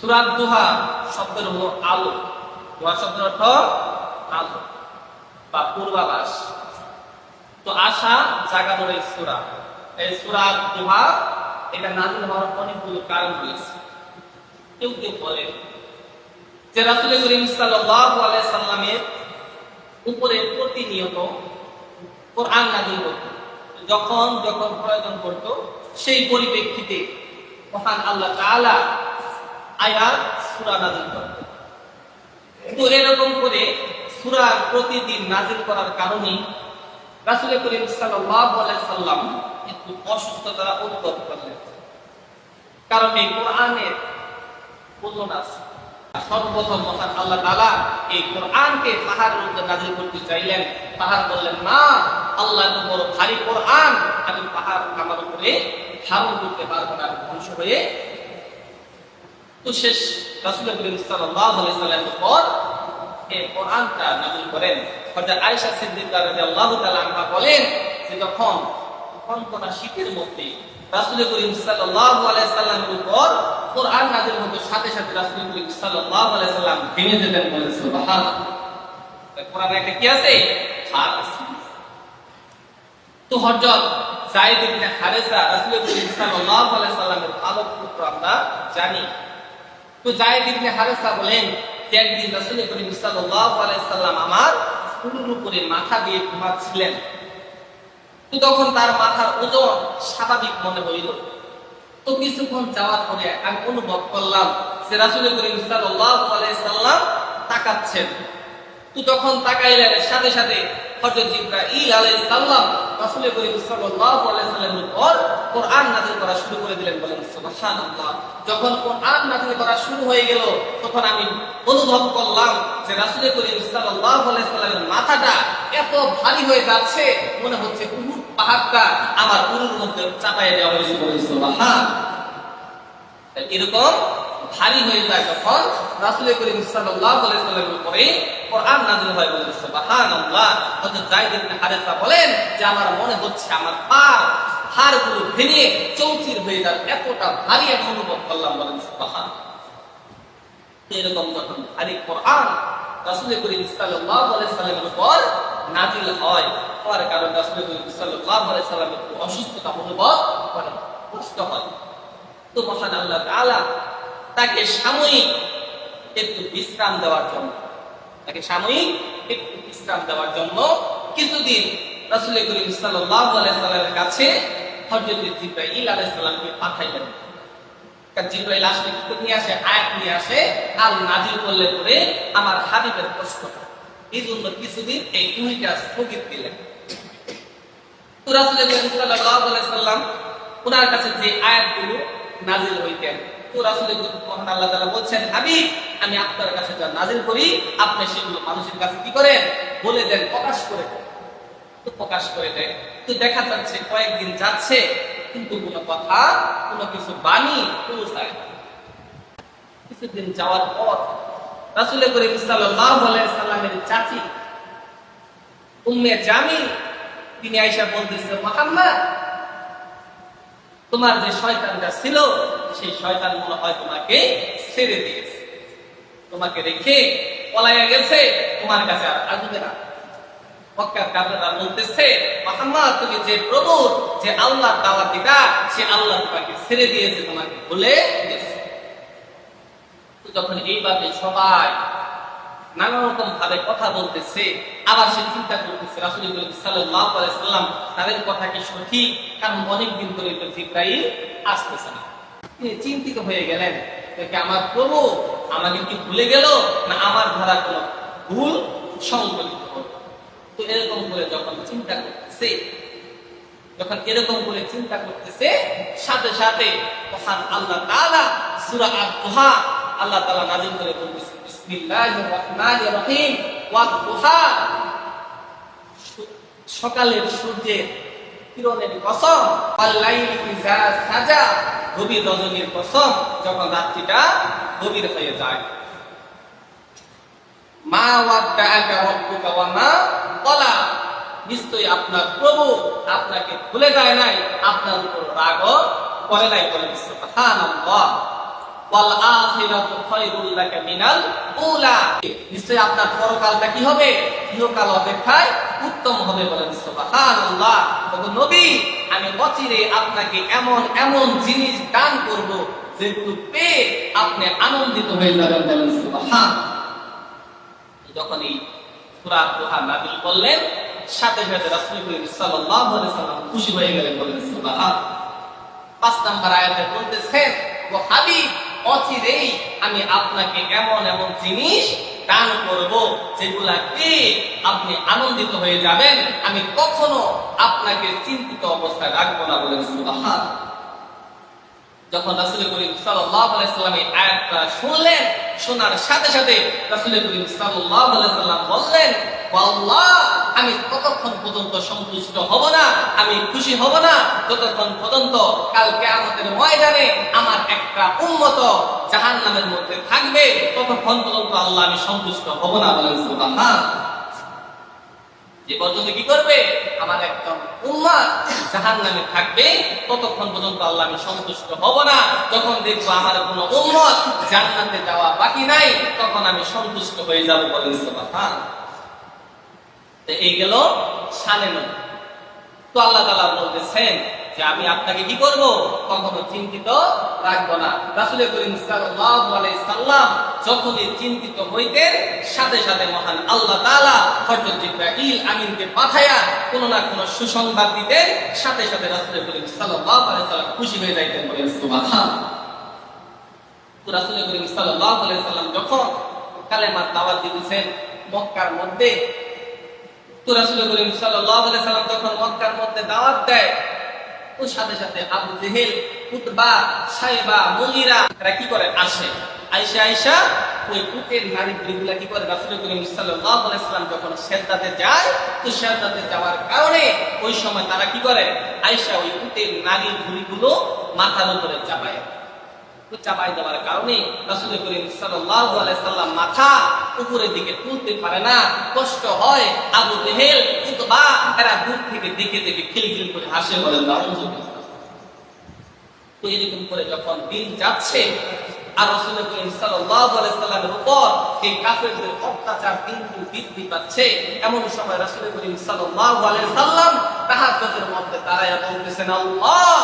সূরা দুহা শব্দের হলো আলো। দুহা শব্দের অর্থ আলো বা পূর্বাভাস। তো আশা জাগানোর এই সূরা, এই সূরা দুহা এটা নাযিল হওয়ার অনেকগুলো কারণ রয়েছে। কেউ কেউ বলেন যে রাসূল করিম সাল্লাল্লাহু আলাইহি সাল্লামের উপরে প্রতিনিয়ত কোরআন নাযিল হতো, যখন যখন প্রয়োজন পড়তো সেই পরিপ্রেক্ষিতে মহান আল্লাহ তাআলা আয়াত সূরা নাযিল করতেন। তো এরকম করে সূরা প্রতিদিন নাযিল করার কারণে রাসূল করিম সাল্লাল্লাহু আলাইহি সাল্লাম একটু অসুস্থতা অনুভব করলেন। কারণ এই কোরআনের ওজন আছে। সর্বপ্রথম মহান আল্লাহ তাআলা এই কোরআনকে পাহাড়ের উপর নাযিল করতে চাইলেন। পাহাড় বললেন, না, আল্লাহ এত বড় ভারী কোরআন, আমি পাহাড় আমার উপরে ধারণ করতে পারবো না, ধ্বংস হয়ে। তো শেষ রাসূল করিম সাল্লাল্লাহু আলাইহি সাল্লামের পর এই কোরআনটা নাযিল করেন। হযরত আয়েশা সিদ্দিকা রাদিয়াল্লাহু তাআলা আনহা বলেন যে যখন কনকনা শীতের মধ্যে রাসূল করিম সাল্লাল্লাহু আলাইহি সাল্লামের উপর কোরআন নাযিল হতো, সাথে সাথে রাসূল করিম সাল্লাল্লাহু আলাইহি সাল্লাম ভেঙে যেতেন। বলেন সুবহানাল্লাহ। কোরআনে একটা কি আছে? হাত আছে। তো হযরত যায়েদ ইবনে হারেসা রাসূল করিম সাল্লাল্লাহু আলাইহি সাল্লামের পালক পুত্র আমরা জানি। তো যায়েদ ইবনে হারেসা বলেন যে একদিন রাসূল করিম সাল্লাল্লাহু আলাইহি সাল্লাম আমার শুরুর উপরে মাথা দিয়ে ঘুমাচ্ছিলেন। তো তখন তার মাথার ওজন স্বাভাবিক মনে হইল। তো কিছুক্ষণ যাওয়ার পরে আমি অনুভব করলাম যে রাসূল করিম সাল্লাল্লাহু আলাইহি সাল্লাম তাকাচ্ছেন। তো তখন তাকাইলেন, সাথে সাথে হযরত জিবরাইল আলাইহিস সালাম রাসূল করিম সাল্লাল্লাহু আলাইহি সাল্লামের উপর কোরআন নাযিল করা শুরু করে দিলেন। বলেন সুবহানাল্লাহ। যখন কোরআন নাযিল করা শুরু হয়ে গেল, তখন আমি অনুভব করলাম যে রাসূল করিম সাল্লাল্লাহু আলাইহি সাল্লামের মাথাটা এত ভারী হয়ে যাচ্ছে, মনে হচ্ছে উহুদ পাহাড়টা আমার উরুর মধ্যে চাপায় দেওয়া হয়েছে। বলেন সুবহানাল্লাহ। এরকম ভারী হয়ে যায় যখন রাসূল করিম সাল্লাল্লাহু আলাইহি সাল্লামের উপরে কোরআন নাযিল হয়। বলেন সুবহানাল্লাহ। হযরত যায়েদ ইবনে হারেসা বলেন যে আমার মনে হচ্ছে আমার পা হাড়গুলো ভেঙে চৌচির হয়ে যায়, এতটা ভারী আমি অনুভব করলাম। বলেন সুবহানাল্লাহ। এরকম যখন ভারী কোরআন রাসূল করিম সাল্লাল্লাহু আলাইহি সাল্লামের উপর নাযিল হয়, হওয়ার কারণে রাসূল করিম সাল্লাল্লাহু আলাইহি সাল্লামের অসুস্থতা অনুভব করেন, কষ্ট হয়। তো মহান আল্লাহ তাআলা তাকে সাময়িক একটু বিশ্রাম দেওয়ার জন্য কিছুদিন রাসূল করিম সাল্লাল্লাহু আলাইহি সাল্লামের কাছে হযরত জিবরাইল আলাইহিস সালামকে পাঠাইলেন। কারণ জিবরাইল আসলে কি নিয়ে আসে? আয়াত নিয়ে আসে, আল নাযিল করলে পরে আমার হাবিবের কষ্ট হয়। এই জন্য কিছুদিন এই ওহীটা স্থগিত দিলেন। তো রাসূল করিম সাল্লাল্লাহু আলাইহি সাল্লাম ওনার কাছে যে আয়াতগুলো নাযিল হইতেন, তো রাসূল মহান আল্লাহ তাআলা বলছেন, হাবিব, আমি আপনার কাছে যা নাযিল করি আপনি সেগুলো মানুষের কাছে কি করেন? বলে দেন, প্রকাশ করে দেন। তো প্রকাশ করে দেন। তো দেখা যাচ্ছে কয়েকদিন যাচ্ছে কিন্তু কোনো কথা, কোনো কিছু বাণী পৌঁছায় না। কিছুদিন যাওয়ার পর রাসূল করিম সাল্লাল্লাহু আলাইহি সাল্লামের চাচি উম্মে জামিল তিনি আয়েশা বলতেছে, মুহাম্মদ, তোমার যে শয়তানটা ছিল সেই শয়তান মনে হয় তোমাকে ছেড়ে দিয়েছে, তোমাকে রেখে পলাইয়া গেছে, তোমার কাছে আর আসবে না। মক্কার কাফেররা বলতেছে, মুহাম্মদ, তুমি যে প্রভু, যে আল্লাহর দাওয়াত দিতা, সে আল্লাহ তোমাকে ছেড়ে দিয়েছে, তোমাকে ভুলে গেছে। তো যখন এইভাবে সবাই নানা রকম ভাবে কথা বলতেছে, আবার সে চিন্তা করতেছে রাসূল সাল্লাল্লাহু আলাইহি সাল্লাম তাদের কথা কি সঠিক? কারণ অনেকদিন ধরে তো জিবরাইল আসতেছে না। তিনি চিন্তিত হয়ে গেলেন যে আমার প্রভু আমাকে কি ভুলে গেল, না আমার ধারা কোনো ভুল সংকলিত হলো। তো এরকম করে যখন চিন্তা করতেছে, সাথে সাথে মহান আল্লাহ তাআলা সূরা আদ-দুহা আল্লাহ তাআলা নাযিল করে বলতেছে, বিসমিল্লাহির রহমানির রহিম, ওয়াদ-দুহা, সকালের সূর্যের কিরণের কসম, ওয়াল-লাইলি ইযা সাজা, গভীর রজনীর কসম যখন রাত্রিটা গভীর হয়ে যায়। মা ওয়াদ্দাআকা রাব্বুকা ওয়া মা ক্বালা, নিশ্চয়ই আপনার প্রভু আপনাকে ভুলে যায় নাই, আপনার উপর রাগও করে নাই। বলেন সুবহানাল্লাহ। ওয়াল আখিরাতু খায়রুল লাকা মিনাল উলা। নিশ্চয়ই আপনার পরকালটা কি হবে? ইহকাল অপেক্ষায় উত্তম হবে। বলেন সুবহানাল্লাহ। ওগো নবী, আমি অচিরে আপনাকে এমন এমন জিনিস দান করব যেগুলো পেয়ে আপনি আনন্দিত হয়ে যাবেন। বলেন সুবহান। যখনই সূরা দুহা নাযিল করলেন, সাথে সাথে রাসূল করিম সাল্লাল্লাহু আলাইহি সাল্লাম খুশি হয়ে গেলেন। বলেন সুবহান। 5 নম্বর আয়াতে বলতেছেন, ও হাবিব, অচিরেই আমি আপনাকে এমন এমন জিনিস দান করব যেগুলাকে আপনি আনন্দিত হয়ে যাবেন, আমি কখনো আপনাকে চিন্তিত অবস্থায় রাখবো না। বলেন সুবহান। যখন রাসূল করিম সাল্লাল্লাহু আলাইহি সাল্লাম এই আয়াতটা শুনলেন, শোনার সাথে সাথে রাসূল করিম সাল্লাল্লাহু আলাইহি সাল্লাম বললেন, আল্লাহ, আমি ততক্ষণ পর্যন্ত সন্তুষ্ট হব না, আমি খুশি হব না, যতক্ষণ পর্যন্ত কাল কিয়ামতের ময়দানে আমার একটা উম্মত জাহান্নামের মধ্যে থাকবে, ততক্ষণ পর্যন্ত আল্লাহ আমি সন্তুষ্ট হব না। বলেন সুবহান। যে পর্যন্ত কি করবে? আমার একদম উম্মত জাহান্নামে থাকবে, ততক্ষণ পর্যন্ত আল্লাহ আমি সন্তুষ্ট হব না। যখন দেখবো আমার কোনো উম্মত জান্নাতে যাওয়া বাকি নাই, তখন আমি সন্তুষ্ট হয়ে যাব। বলেন সুবহান। এই গেল শানে নবী। তো আল্লাহ তাআলা বলতেছেন যে আমি আপনাকে কি করব? কখনো চিন্তিত রাখবো না। রাসূল করিম সাল্লাল্লাহু আলাইহি সাল্লাম যখনই চিন্তিত হইতেন, সাথে সাথে মহান আল্লাহ তাআলা হযরত জিবরাইল আমিনকে পাঠায়া কোনো না কোনো সুসংবাদ দিতেন, সাথে সাথে রাসূল করিম সাল্লাল্লাহু আলাইহি সাল্লাম খুশি হয়ে যাইতেন। বলেন সুবহান। তো রাসূল করিম সাল্লাল্লাহু আলাইহি সাল্লাম যখন কালেমার দাওয়াত দিতেছেন মক্কার মধ্যে, তো রাসূল করিম সাল্লাল্লাহু আলাইহি সাল্লাম যখন মক্কার মধ্যে দাওয়াত দেয়, ওর সাথে সাথে আবু জেহেল, উতবা, সাইবা, মুগীরা এরা কি করে? আসে। আয়েশা ওই উটের নারী বুড়িগুলা কি করে? রাসূল করিম সাল্লাল্লাহু আলাইহি সাল্লাম যখন সিজদাতে যায়, তো সিজদাতে যাওয়ার কারণে ওই সময় তারা কি করে? আয়েশা ওই উটের নারী বুড়িগুলো মাথার উপরে চাপায়। তো চাপাই দেওয়ার কারণে রাসূল করিম সাল্লাল্লাহু আলাইহি সাল্লাম মাথা উপরের দিকে তুলতে পারে না, কষ্ট হয়। আবু জেহেল, উতবা এরা দূর থেকে দেখে দেখে খিলখিল করে হাসে। বলেন নাউযুবিল্লাহ। তো এরকম করে যখন দিন যাচ্ছে আর রাসূল করিম সাল্লাল্লাহু আলাইহি সাল্লামের উপর এই কাফেরদের অত্যাচার কিন্তু বৃদ্ধি পাচ্ছে, এমন সময় রাসূল করিম সাল্লাল্লাহু আলাইহি সাল্লাম তাহাজ্জুদের মধ্যে দাঁড়ায়া বলতেছেন, আল্লাহ,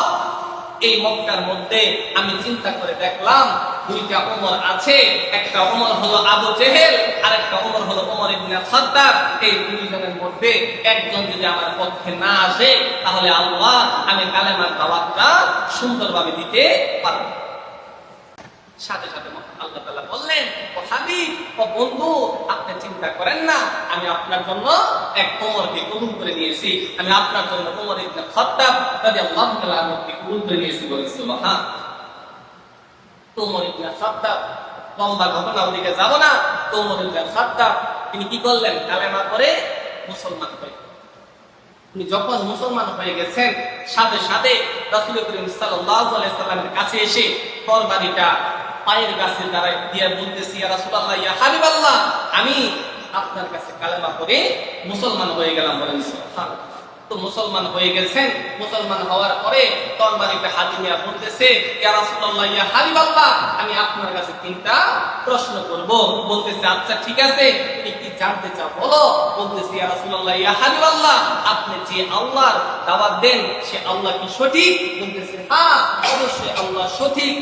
এই মক্কার মধ্যে আমি চিন্তা করে দেখলাম দুইটা ওমর আছে, একটা ওমর হলো আবু জেহেল আর একটা ওমর হলো ওমর ইবনে খাত্তাব। এই দুইজনের মধ্যে একজন যদি আমার পক্ষে না আসে, তাহলে আল্লাহ আমি কালেমার দাওয়াতটা সুন্দরভাবে দিতে পারব। সাথে সাথে আল্লাহ তাআলা বললেন, ও হাবিব, ও বন্ধু, আপনি চিন্তা করেন না, আমি আপনার জন্য এক ওমরকে কবুল করে নিয়েছি, আমি আপনার জন্য ওমর ইবনে খাত্তাব রাদিয়াল্লাহু তাআলা আনহুকে কবুল করে নিয়েছি। বলেন সুবহান। তো ওমর ইবনে খাত্তাব, লম্বা ঘটনা ওদিকে যাব না, তো ওমর ইবনে খাত্তাব তিনি কি করলেন? কালেমা পড়ে মুসলমান হয়ে, তিনি যখন মুসলমান হয়ে গেছেন, সাথে সাথে রাসূল করিম সাল্লাল্লাহু আলাইহি সাল্লামের কাছে এসে তরবারিটা পায়ের কাছে দাঁড়ায় দিয়ে বলতেছি, ইয়া রাসূলুল্লাহ, ইয়া হাবিবাল্লাহ, আমি আপনার কাছে কালেমা পড়ে মুসলমান হয়ে গেলাম। বলেন সুবহানাল্লাহ। তো মুসলমান হয়ে গেছেন, মুসলমান হওয়ার পরে তরবারিটা হাতে নিয়ে বলতেছে, ইয়া রাসূলুল্লাহ, ইয়া হাবিবাল্লাহ, আমি আপনার কাছে 3টা প্রশ্ন করব। বলতেছে, আচ্ছা ঠিক আছে, তুমি কি জানতে চাও বলো। বলতেছে, ইয়া রাসূলুল্লাহ, ইয়া হাবিবাল্লাহ, আপনি যে আল্লাহর দাওয়াত দেন সে আল্লাহ কি সঠিক? বলতেছে, হ্যাঁ, অবশ্যই আল্লাহ সঠিক।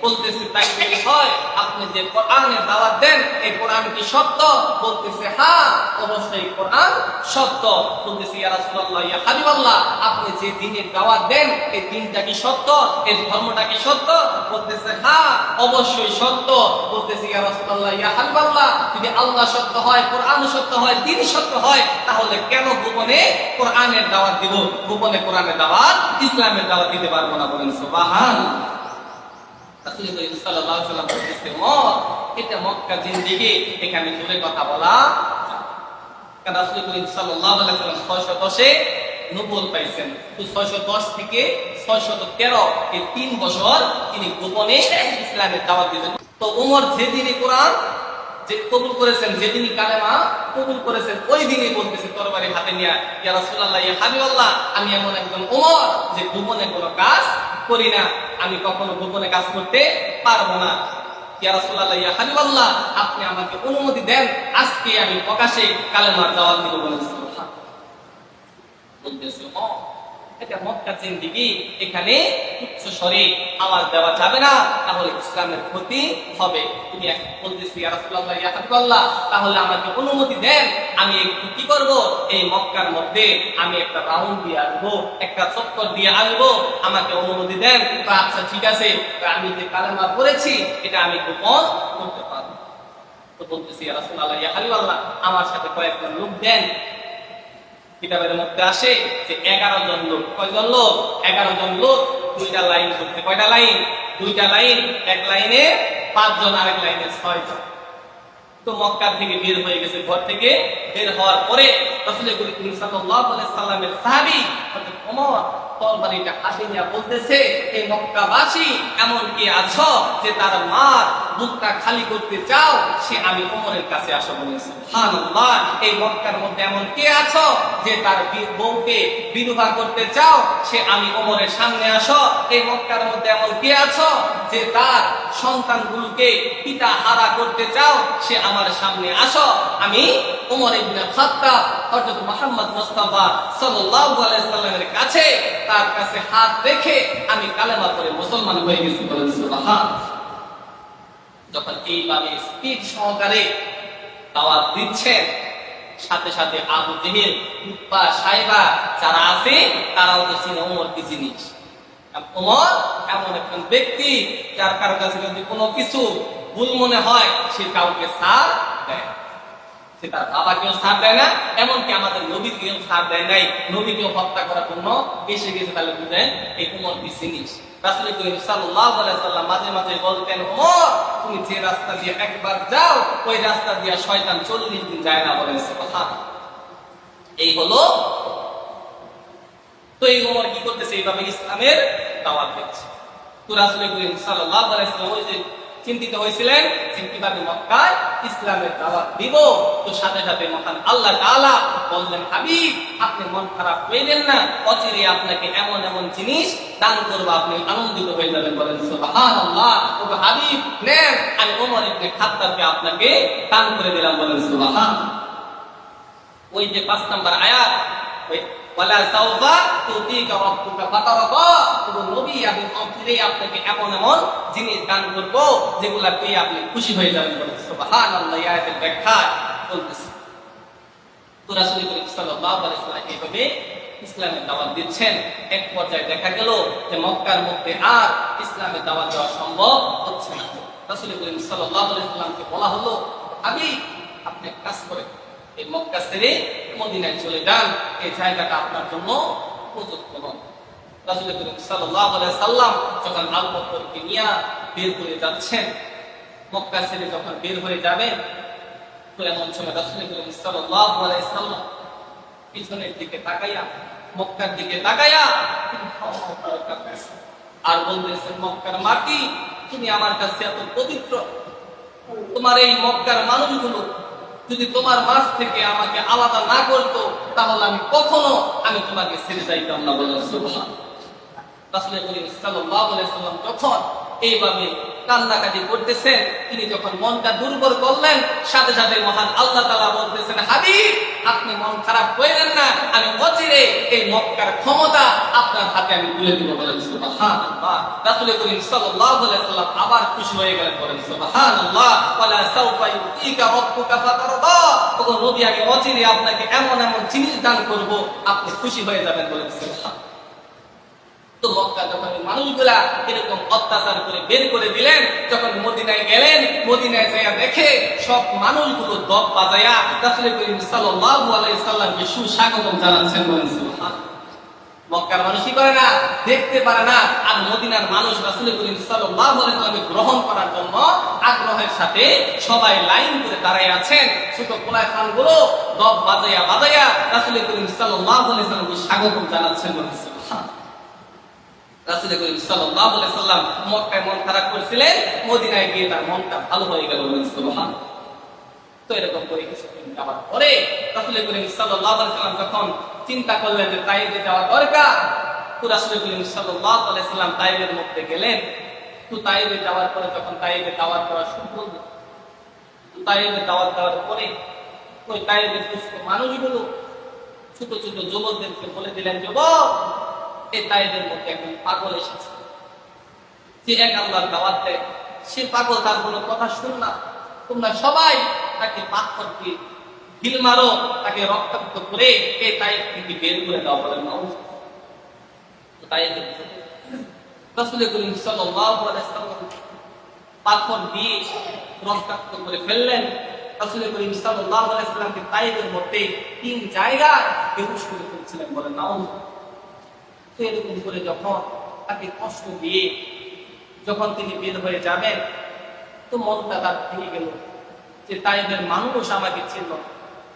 বলতেছে, তাই যদি হয় আপনি যে কোরআনের দাওয়াত দেন এই কোরআন কি সত্য? বলতেছে, হ্যাঁ, অবশ্যই কোরআন সত্য। বলতেছে, ইয়া রাসূলুল্লাহ, ইয়া হাবিবাল্লাহ, আপনি যে দ্বীনের দাওয়াত দেন এই দ্বীনটা কি সত্য? এই ধর্মটা কি সত্য? বলতেছে, হ্যাঁ, অবশ্যই সত্য। বলতেছে, ইয়া রাসূলুল্লাহ, ইয়া হাবিবাল্লাহ, যদি আল্লাহ সত্য হয়, কোরআন সত্য হয়, দ্বীন সত্য হয়, তাহলে কেন গোপনে কোরআনের দাওয়াত দিব? গোপনে কোরআনের দাওয়াত, ইসলামের দাওয়াত দিতে পারবো না। বলেন সুবহানাল্লাহ। রাসূল করিম সাল্লাল্লাহু আলাইহি ওয়াসাল্লাম বলতেছে, এটা মক্কা জিন্দেগি, এখানে জোরে কথা বলা। কারণ রাসূল করিম সাল্লাল্লাহু আলাইহি ওয়াসাল্লাম 610 নবুয়ত পাইছেন, তো 610 থেকে 613 এই 3 বছর তিনি গোপনে ইসলামের দাওয়াত দিতেন। তো ওমর যেদিনই কোরআন যে কবুল করেছেন, যেদিনই কালেমা কবুল করেছেন, ওই দিনই বলতেছে তরবারি হাতে নিয়ে, ইয়া রাসূলুল্লাহ, ইয়া হাবিবাল্লাহ, আমি এমন একজন ওমর যে গোপনে কোনো কাজ করি না, আমি কখনো গোপনে কাজ করতে পারবো না। ইয়া রাসূলুল্লাহ ইয়া হাবিবাল্লাহ, আপনি আমাকে অনুমতি দেন, আজকে আমি প্রকাশ্যে কালেমার দাওয়াত দিব বলেন সুবহানাল্লাহ। বলতেছে এটা মক্কা জিন্দেগি, এখানে উচ্চ স্বরে আওয়াজ দেওয়া যাবে না, তাহলে ইসলামের ক্ষতি হবে। তুমি বলতেছি ইয়া রাসূলুল্লাহ ইয়া হাবিবাল্লাহ, তাহলে আমাকে অনুমতি দেন, আমি একটু কি করব, এই মক্কার মধ্যে আমি একটা রাউন্ড দিয়ে আসবো, একটা চক্কর দিয়ে আসবো, আমাকে অনুমতি দেন। আচ্ছা ঠিক আছে, আমি যে কালেমা পড়েছি এটা আমি গোপন করতে পারবো। তো বলতেছি ইয়া রাসূলুল্লাহ ইয়া হাবিবাল্লাহ, আমার সাথে কয়েকজন লোক দেন। কিতাবের মধ্যে আসে যে 11 জন লোক। কয়জন লোক? 11 জন লোক। দুইটা লাইন করতে, কয়টা লাইন? দুইটা লাইন। এক লাইনে 5 জন, আরেক লাইনে 6 জন। তো মক্কা থেকে বের হয়ে গেছে। ঘর থেকে বের হওয়ার পরে রাসূল করিম সাল্লাল্লাহু আলাইহি সাল্লামের সাহাবী হযরত ওমর তরবারিটা হাতে নিয়ে বলতেছে, এই মক্কাবাসী এমন কি আছো যে তার মার বুকটা খালি করতে চাও, সে আমি ওমরের কাছে আসো বলেন সুবহানাল্লাহ। এই মক্কার মধ্যে এমন কে আছো যে তার বউকে বিধবা করতে চাও, সে আমি ওমরের সামনে আসো। এই মক্কার মধ্যে এমন কে আছো যে তার সন্তানগুলোকে পিতা হারা করতে চাও, সে আমার সামনে আসো। আমি ওমর ইবনে খাত্তাব হযরত মুহাম্মদ মুস্তাফা সাল্লাল্লাহু আলাইহি সাল্লামের কাছে, তার কাছে হাত রেখে আমি কালেমা পড়ে মুসলমান হয়ে গেছি বলেন সুবহানাল্লাহ। যখন এইভাবে স্পিড সহকারে দাওয়াত দিচ্ছেন, সাথে সাথে আবু জেহেল, উতবা, সাইবা যারা আছে তারাও তো চিনে ওমর কি জিনিস। ওমর এমন একজন ব্যক্তি যার কারো কাছে যদি কোনো কিছু ভুল মনে হয় সে কাউকে ছাড় দেয়, সে তার বাবাকেও ছাড় দেয় না, এমনকি আমাদের নবীকেও ছাড় দেয় নাই। নবীকেও হত্যা করার জন্য এসে গেছে। তাহলে বুঝেন এই ওমর কি জিনিস। রাসূল করিম সাল্লাল্লাহু আলাইহি সাল্লাম মাঝে মাঝে বলতেন, ওমর তুমি যে রাস্তা দিয়ে একবার যাও, ওই রাস্তা দিয়ে শয়তান 40 দিন যায় না বলেন সুবহানাল্লাহ। এই হলো। তো এই ওমর কি করতেছে? এইভাবে ইসলামের দাওয়াত দিচ্ছে। তো রাসূল করিম সাল্লাল্লাহু আলাইহি সাল্লাম ওই যে চিন্তিত হয়েছিলেন যে কিভাবে মক্কায় ইসলামের দাওয়াত দিব। তো সাথে সাথে মহান আল্লাহ তাআলা বললেন, হাবিব আপনি মন খারাপ করেন না, অচিরে আপনাকে এমন এমন জিনিস দান করব, আপনি আনন্দিত হয়ে যাবেন বলেন সুবহানাল্লাহ। ও হাবিব নেন, আমি ওমর ইবনে খাত্তাবকে আপনাকে দান করে দিলাম বলেন সুবহানাল্লাহ। ওই যে 5 নাম্বার আয়াত, ওই ওয়ালা সাওফা তুতিকা রাব্বুকা ফাতারদা, তো নবী আমি অচিরে আপনাকে এমন এমন জিনিস দান করব যেগুলা পেয়ে আপনি খুশি হয়ে যাবেন বলেন সুবহানাল্লাহ। এই আয়াতের ব্যাখ্যা বলতেছি। তো রাসূল করিম সাল্লাল্লাহু আলাইহি ওয়াসাল্লাম এইভাবে ইসলামের দাওয়াত দিচ্ছেন। এক পর্যায়ে দেখা গেল যে মক্কার মধ্যে আর ইসলামের দাওয়াত দেওয়া সম্ভব হচ্ছে না। রাসূল করিম সাল্লাল্লাহু আলাইহি ওয়াসাল্লামকে বলা হলো, হাবিব আপনি এক কাজ করেন, এই মক্কা ছেড়ে মদিনায় চলে যান, এই জায়গাটা আপনার জন্য উপযুক্ত নয়। রাসূল করিম সাল্লাল্লাহু আলাইহি সাল্লাম যখন আবু বকরকে নিয়ে বের হয়ে যাচ্ছেন, মক্কা ছেড়ে যখন বের হয়ে যাবেন, তো এমন সময় রাসূল করিম সাল্লাল্লাহু আলাইহি সাল্লাম পিছনের দিকে তাকাইয়া, মক্কার দিকে তাকাইয়া আর বলতেছেন, মক্কার মাটি তুমি আমার কাছে এত পবিত্র, তোমার এই মক্কার মানুষগুলো যদি তোমার মাঝ থেকে আমাকে আলাদা না করতো, তাহলে আমি কখনো তোমাকে ছেড়ে যাইতাম না বলেন সুবহানাল্লাহ। রাসূল করিম সাল্লাল্লাহু আলাইহি সাল্লাম যখন এইভাবে কান্নাকাটি করতেছেন, তিনি যখন মনটা দুর্বল করলেন, সাথে সাথে মহান আল্লাহ তাআলা বলতেছেন, হাবিব আপনি মন খারাপ করেন না, আমি অচিরে এই মক্কার ক্ষমতা আপনার হাতে আমি তুলে দিব বলেন সুবহানাল্লাহ। রাসূল করিম সাল্লাল্লাহু আলাইহি সাল্লাম আবার খুশি হয়ে গেলেন বলেন সুবহানাল্লাহ। ওয়ালা সাওফা ইউতিকা রাব্বুকা ফাতারদা, ও নবী আমি অচিরে আপনাকে এমন এমন জিনিস দান করব, আপনি খুশি হয়ে যাবেন বলেন সুবহানাল্লাহ। তো মক্কা যখন মানুষগুলা এরকম অত্যাচার করে বের করে দিলেন, যখন মদিনায় গেলেন, মদিনায় যাইয়া দেখে সব মানুষগুলো দপ বাজায়া রাসূল করিম সাল্লাল্লাহু আলাইহি সাল্লামকে সুস্বাগতম জানাচ্ছেন বলেন সুবহানাল্লাহ। মক্কার মানুষ কি করে না, দেখতে পারে না, আর মদিনার মানুষ রাসূল করিম সাল্লাল্লাহু আলাইহি সাল্লামকে গ্রহণ করার জন্য আগ্রহের সাথে সবাই লাইন করে দাঁড়ায় আছেন। ছোট পোলা খানগুলো দপ বাজায়া বাজায়া রাসূল করিম সাল্লাল্লাহু আলাইহি সাল্লামকে স্বাগতম জানাচ্ছেন বলেন সুবহানাল্লাহ। রাসূল করিম সাল্লাল্লাহু আলাইহি সাল্লাম মক্কায় মন খারাপ করেছিলেন, মদিনায় গিয়ে তার মনটা ভালো হয়ে গেল বলেন সুবহানাল্লাহ। তো এরকম করে কিছুদিন যাওয়ার পরে রাসূল করিম সাল্লাল্লাহু আলাইহি সাল্লাম যখন চিন্তা করলেন যে তাইফে যাওয়া দরকার, তো রাসূল করিম সাল্লাল্লাহু আলাইহি সাল্লাম তাইফের মধ্যে গেলেন। তো তাইবে যাওয়ার পরে যখন তাইবে দাওয়াত দেওয়া শুরু করলো, তাইবে দাওয়াত দেওয়ার পরে ওই তাইবের দুষ্ট মানুষগুলো ছোট ছোট যুবকদেরকে বলে দিলেন, যুবক, এই তাইবের মধ্যে একজন পাগল এসেছে, যে এক আল্লাহর দাওয়াত দেয়, সে পাগল, তার কোনো কথা শুন না, তোমরা সবাই তাকে পাথর দিয়ে ঢিল মারো, তাকে রক্তাক্ত করে এই তাইব থেকে বের করে দাও, বলেন না। রাসূল করিম সাল্লাল্লাহু আলাইহি ওয়াসাল্লাম পাথর দিয়ে রক্তাক্ত করে ফেললেন। রাসূল করিম সাল্লাল্লাহু আলাইহি ওয়াসাল্লামকে তাইবের মধ্যে 3 জায়গায় বেহুশ করে ফেলছিলেন, বলেন না। তো এরকম করে যখন তাকে কষ্ট দিয়ে যখন তিনি বের হয়ে যাবেন, তো মনটা তার ভেঙে গেল যে তাইবের মানুষ আমাকে চিনল,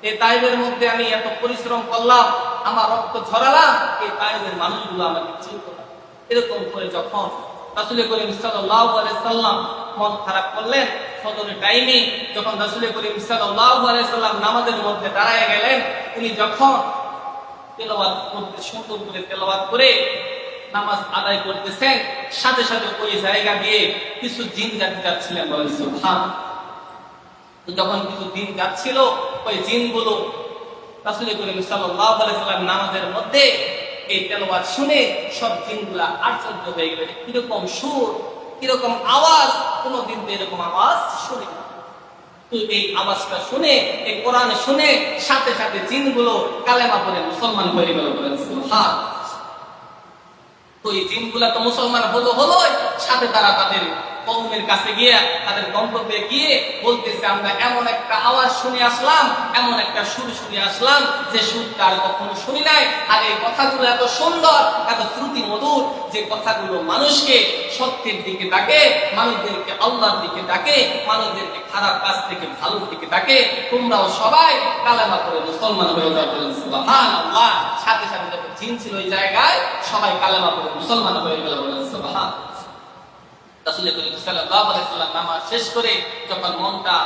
এই তাইবের মধ্যে আমি এত পরিশ্রম করলাম, আমার রক্ত ঝরালাম, এই তাইবের মানুষগুলো আমাকে চিনল না। এরকম করে যখন রাসূল করিম সাল্লাল্লাহু আলাইহি সাল্লাম মন খারাপ করলেন, ফজরের টাইমে যখন রাসূল করিম সাল্লাল্লাহু আলাইহি সাল্লাম নামাজের মধ্যে দাঁড়ায় গেলেন, উনি যখন তেলাওয়াত করতে, সুন্দর করে তেলাওয়াত করে নামাজ আদায় করতেছেন, সাথে সাথে ওই জায়গা দিয়ে কিছু জিন জাতি যাচ্ছিলেন, বলেন সুবহান। তো যখন কিছু জিন যাচ্ছিল, ওই জিনগুলো রাসূল করিম সাল্লাল্লাহু আলাইহি সাল্লাম নামাজের মধ্যে এই তেলাওয়াত শুনে সব জিনগুলা আশ্চর্য হয়ে গেল, কিরকম সুর, কিরকম আওয়াজ, কোনদিন তো এরকম আওয়াজ শুনি না। তো এই আওয়াজটা শুনে, এই কোরআন শুনে সাথে সাথে জিনগুলো কালেমা পড়ে মুসলমান হয়ে গেল, বলেন সুবহান। তো এই জিনগুলা তো মুসলমান হলোই, সাথে তারা তাদের কওমের কাছে গিয়ে, তাদের গন্তব্যে গিয়ে বলতেছে, আমরা এমন একটা আওয়াজ শুনে আসলাম, এমন একটা সুর শুনে আসলাম, যে সুরটা আর কখনো শুনি নাই, আর এই কথাগুলো এত সুন্দর, এত শ্রুতি মধুর, যে কথাগুলো মানুষকে সত্যের দিকে ডাকে, মানুষদেরকে আল্লাহর দিকে ডাকে, মানুষদেরকে খারাপ কাজ থেকে ভালো দিকে ডাকে। তোমরাও সবাই কালেমা পড়ে মুসলমান হয়ে যাও, বলেন সুবহানাল্লাহ। সাথে সাথে যখন জিন ছিল ওই জায়গায়, সবাই কালেমা পড়ে মুসলমান হয়ে গেল, বলেন সুবহান। রাসূল করিম সাল্লাল্লাহু আলাইহি ওয়াসাল্লাম নামাজ শেষ করে যখন মনটা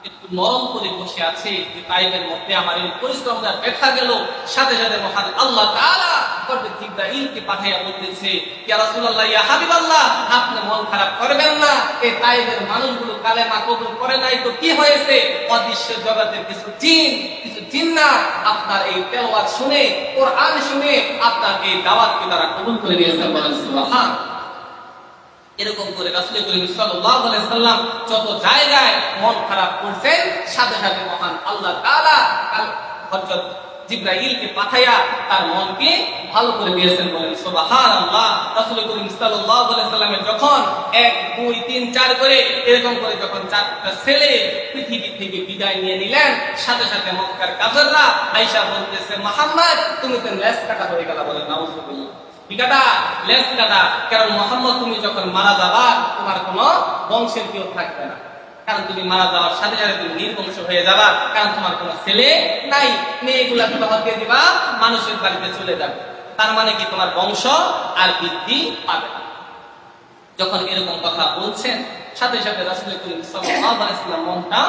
একটু নরম করে বসে আছে, যে তাইবের মধ্যে আমার এই পরিশ্রমটা ব্যথা গেল, সাথে সাথে মহান আল্লাহ তাআলা হযরত জিবরাইলকে পাঠাইয়া বলতেছে, ইয়া রাসূলুল্লাহ, ইয়া হাবিবাল্লাহ, আপনি মন খারাপ করবেন না, এই তাইবের মানুষগুলো কালেমা কবুল করে নাই তো কি হয়েছে, অদৃশ্য জগতের কিছু জিন, কিছু জিন্নাত আপনার এই তেলাওয়াত শুনে, কোরআন শুনে আপনার এই দাওয়াতকে তারা কবুল করে নিয়েছে, বলেন সুবহান। এরকম করে রাসূল করিম সাল্লাল্লাহু আলাইহি সাল্লাম যত জায়গায় মন খারাপ করছেন, সাথে সাথে মহান আল্লাহ তাআলা হযরত জিবরাইলকে পাঠাইয়া তার মনকে ভালো করে দিয়েছেন, বলেন সুবহানাল্লাহ। রাসূল করিম সাল্লাল্লাহু আলাইহি সাল্লামের যখন 1 2 3 4 করে এরকম করে যখন 4টা ছেলে পৃথিবী থেকে বিদায় নিয়ে নিলেন, সাথে সাথে মক্কার কাফেররা আয়েশা বলতেছে, মুহাম্মদ তুমি তো লেজ কাটা হয়ে গেলা, বলেন নাউযুবিল্লাহ। বিকাটা লেজ কাটা, কারণ মুহাম্মদ তুমি যখন মারা যাবা, তোমার কোনো বংশের কেউ থাকবে না, কারণ তুমি মারা যাওয়ার সাথে সাথে তুমি নির্বংশ হয়ে যাবা, কারণ তোমার কোনো ছেলে নাই, মেয়েগুলা বিবাহ দিয়ে দিবা, মানুষের বাড়িতে চলে যাবে, তার মানে কি তোমার বংশ আর বৃদ্ধি পাবে না। যখন এরকম কথা বলছেন, সাথে সাথে রাসূল করিম সাল্লাল্লাহু আলাইহি ওয়াসাল্লাম মনটা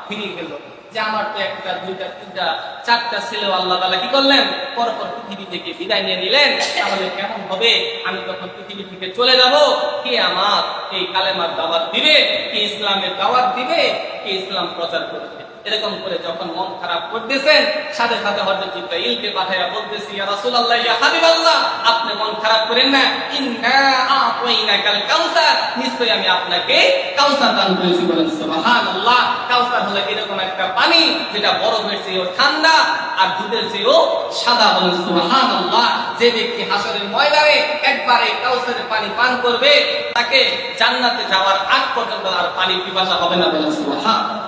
ভেঙে গেল, যে আমার তো 1টা 2টা 3টা 4টা ছেলে আল্লাহ তাআলা কি করলেন, পরপর পৃথিবী থেকে বিদায় নিয়ে নিলেন, তাহলে কেমন হবে, আমি যখন পৃথিবী থেকে চলে যাব, কে আমার এই কালেমার দাওয়াত দিবে, কে ইসলামের দাওয়াত দিবে, কে ইসলাম প্রচার করবে। এরকম করে যখন মন খারাপ করতেছেন, সাথে সাথে হযরত জিবরাইলকে পাঠাইয়া বলতেছি, ইয়া রাসূলুল্লাহ, ইয়া হাবিবাল্লাহ, আপনি মন খারাপ করেন না, ইন্না আতাইনাকাল কাউসার, নিশ্চয়ই আমি আপনাকে কাউসার দান করেছি, বলেন সুবহানাল্লাহ। কাউসার হলো এরকম একটা পানি যেটা বরফের চেয়েও ঠান্ডা আর দুধের চেয়েও সাদা, বলেন সুবহানাল্লাহ। যে ব্যক্তি হাসরের ময়দানে একবার এই কাউসারের পানি পান করবে, তাকে জান্নাতে যাওয়ার আগ পর্যন্ত আর পানি পিপাসা হবে না, বলেন সুবহানাল্লাহ।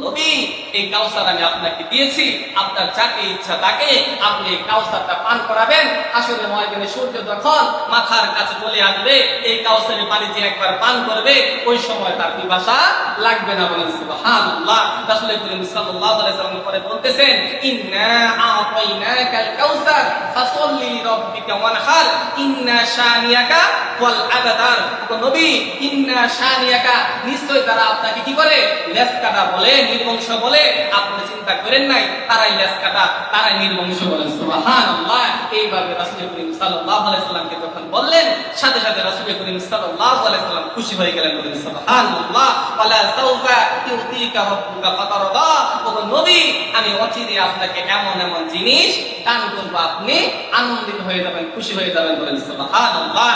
নবী, এই কাউসার আমি আপনাকে দিয়েছি, আপনার যাকে ইচ্ছা তাকে আপনি এই কাউসারটা পান করাবেন। হাসরের ময়দানে সূর্য যখন মাথার কাছে চলে আসবে, এই কাউসারের পানি যে একবার পান করবে, ওই সময় তার পিপাসা লাগবে না, বলেন সুবহানাল্লাহ। রাসূল করিম সাল্লাল্লাহু আলাইহি ওয়াসাল্লাম পরে বলতেছেন, ইন্না আতাইনাকাল কাউসার ফাসাল্লি লিরাব্বিকা ওয়ানহার ইন্না শানিয়াকা ওয়াল আবতার। নবী, ইন্না শানিয়াকা, নিশ্চয় নিশ্চয়ই তারা আপনাকে কি করে লেজ কাটা বলে, নির্বংশ বলে। আপনি চিন্তা করেন নাই তারাই লেজ কাটা, তারাই নির্বংশ বলেন। সুবহানাল্লাহ। এইভাবে রাসূল করিম সাল্লাল্লাহু আলাইহি সাল্লামকে যখন বললেন, সাথে সাথে রাসূল করিম সাল্লাল্লাহু আলাইহি সাল্লাম খুশি হয়ে গেলেন। বলেন সুবহানাল্লাহ। ওয়ালা সাউফা ইউতিকা রাব্বুকা ফাতারদা। ও নবী, আমি অচিরে আপনাকে এমন এমন জিনিস দান করব, আপনি আনন্দিত হয়ে যাবেন, খুশি হয়ে যাবেন। বলেন সুবহানাল্লাহ।